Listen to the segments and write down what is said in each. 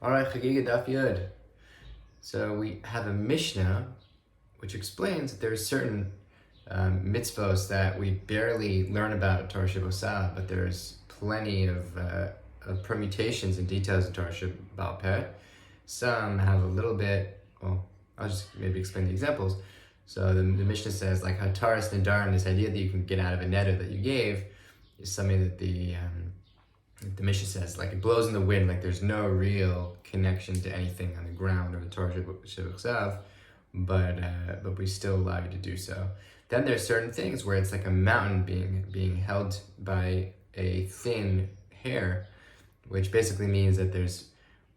All right, Chagiga Daf Yud. So we have a Mishnah which explains that there's certain mitzvos that we barely learn about in Torah Shabbat, but there's plenty of permutations and details in Torah Shabbat Peh. Some have a little bit, well, I'll just maybe explain the examples. So the Mishnah says, like Hataras Nadarim, this idea that you can get out of a neder that you gave, is something that the Mishnah says, like it blows in the wind, like there's no real connection to anything on the ground or the Torah Shabbat, but we still allow you to do so. Then there's certain things where it's like a mountain being held by a thin hair, which basically means that there's,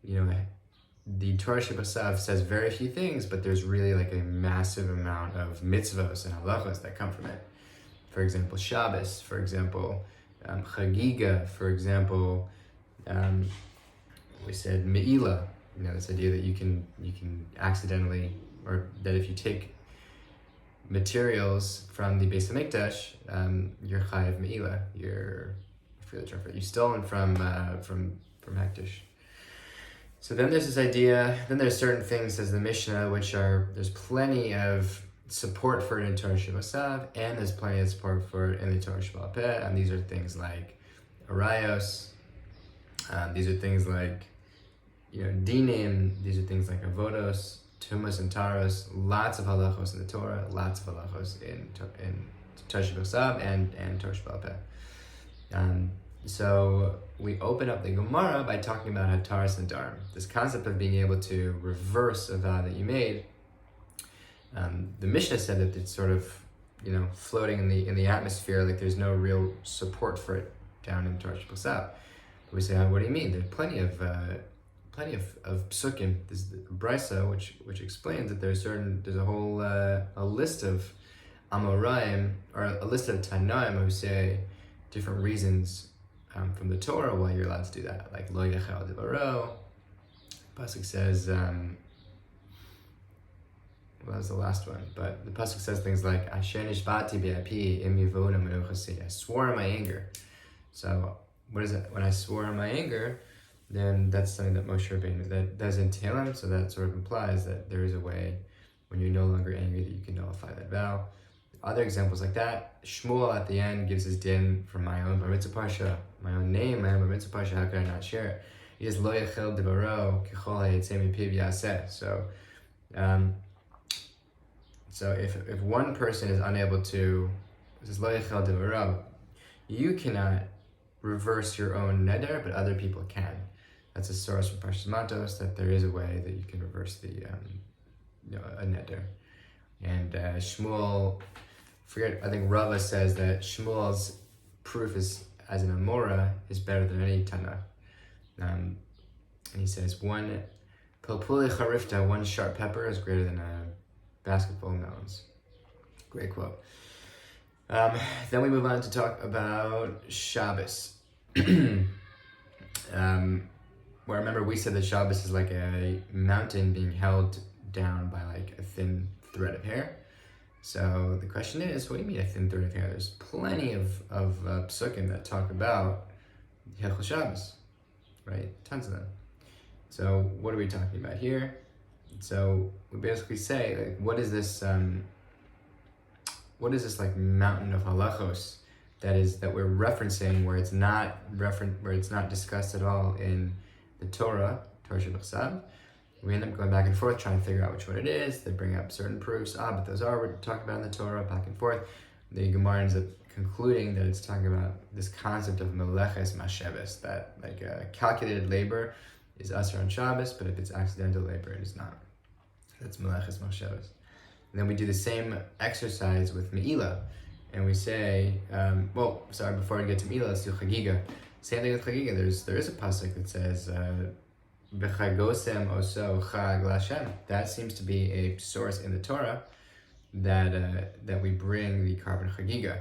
the Torah Shabbat says very few things, but there's really like a massive amount of mitzvos and halachos that come from it. For example, Shabbos, for example, Chagiga, for example, we said Me'ila, this idea that you can accidentally, or that if you take materials from the Beis Hamikdash, you're chayav Me'ila, I forget the term for it, you've stolen from Hektish. So then there's this idea, then there's certain things, says the Mishnah, there's plenty of support for it in Torah Shabbat, and there's plenty of support for it in the Torah Shabbat Peh, and these are things like arayos, these are things like, dinim, these are things like avodos, tumas and taros, lots of halachos in the Torah, lots of halachos in Torah Shabbat and Torah Shabbat Peh. So we open up the Gemara by talking about hataras and darim, this concept of being able to reverse a vow that you made. The Mishnah said that it's sort of, floating in the atmosphere, like there's no real support for it down in Torah Shabbat. But we say, what do you mean? There's plenty of psukim. There's the brisa which explains that there's a whole a list of amoraim, or a list of tanaim who say different reasons from the Torah why you're allowed to do that. Like lo yachal divaro. Pasuk says. That was the last one, but the pasuk says things like "Asher nishbati be'api im yivona menuchasi." I swore in my anger. So what is it? When I swore in my anger, then that's something that Moshe Rabbeinu that does entail him. So that sort of implies that there is a way when you're no longer angry that you can nullify that vow. Other examples like that, Shmuel at the end gives his din from my own bar mitzvah parsha, my own name, my own bar mitzvah parsha. How could I not share it? He says lo yachel divaro kechol hayetzeh mipiv yaseh. So if one person is unable to, this is lo yachel divaro, you cannot reverse your own neder, but other people can. That's a source from Parshas Matos, that there is a way that you can reverse a neder. And Shmuel, I think Rava says that Shmuel's proof is as an Amora is better than any Tana. And he says one pilpuli charifta, one sharp pepper is greater than a basket full of melons. Great quote. Then we move on to talk about Shabbos. Where remember we said that Shabbos is like a mountain being held down by like a thin thread of hair. So the question is, what do you mean a thin thread of hair? There's plenty of psukim that talk about Hilchos Shabbos, right? Tons of them. So what are we talking about here? So we basically say, like, what is this like mountain of halachos that we're referencing, where it's not discussed at all in the Torah Shabbat. We end up going back and forth trying to figure out which one it is. They bring up certain proofs. But those we're talking about in the Torah, back and forth. The Gemara ends up concluding that it's talking about this concept of meleches masheves, that like calculated labor is asur on Shabbos, but if it's accidental labor, it is not. That's meleches masheves. And then we do the same exercise with Me'ila, and we say, before we get to Me'ila, let's do Chagiga. Same thing with Chagiga. There is a pasuk that says, "B'chagosem oso chag l'Hashem." That seems to be a source in the Torah that we bring the carbon Chagiga.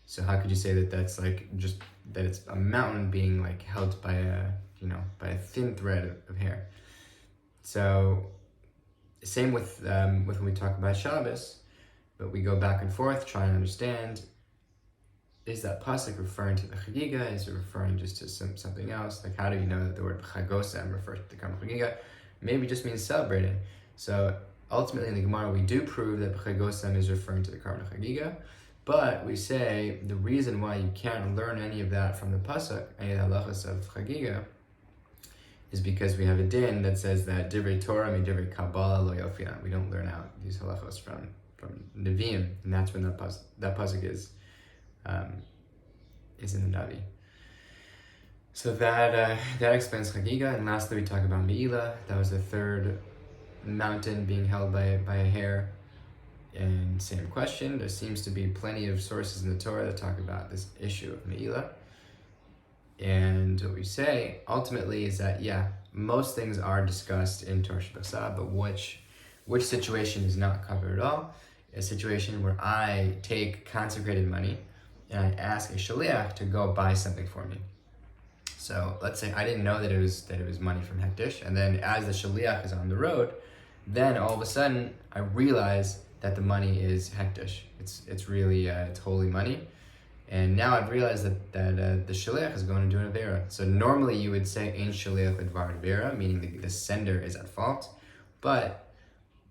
So how could you say that that's like just that it's a mountain being like held by a thin thread of hair? So same with when we talk about Shabbos, but we go back and forth trying to understand is that pasuk referring to the Chagiga? Is it referring just to something else? Like, how do you know that the word Chagosem refers to the Karm Chagiga? Maybe it just means celebrating. So ultimately in the Gemara, we do prove that Chagosem is referring to the Karm Chagiga, but we say the reason why you can't learn any of that from the pasuk, any of the halachos of Chagiga, is because we have a din that says that Divrei Torah mi Divrei Kabbalah lo yofian. We don't learn out these halachos from Nevi'im, and that's when that pasuk is in the Navi. So that explains Chagiga, and lastly we talk about Me'ilah. That was the third mountain being held by a hair. And same question, there seems to be plenty of sources in the Torah that talk about this issue of Me'ilah. And what we say ultimately is that most things are discussed in Torah Shabbat, but which situation is not covered at all? A situation where I take consecrated money and I ask a shaliach to go buy something for me. So let's say I didn't know that it was money from Hektish, and then as the shaliach is on the road, then all of a sudden I realize that the money is Hektish. It's really it's holy money, and now I've realized that the shaliach is going to do an avera. So normally you would say ein shaliach advar avera, meaning the sender is at fault, but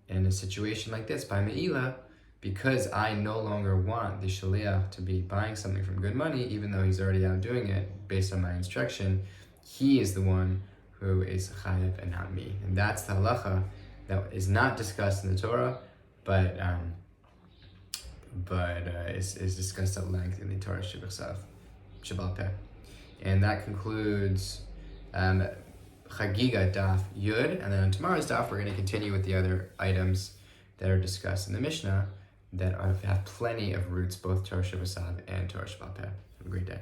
in a situation like this by Me'ilah, because I no longer want the shaliach to be buying something from good money, even though he's already out doing it based on my instruction, he is the one who is chayav and not me. And that's the halacha that is not discussed in the Torah, but is discussed at length in the Torah Shabbal Peh. And that concludes Chagiga Daf Yud, and then on tomorrow's Daf we're going to continue with the other items that are discussed in the Mishnah that have plenty of roots, both Torah Shabbos and Torah Shabbal Peh. Have a great day.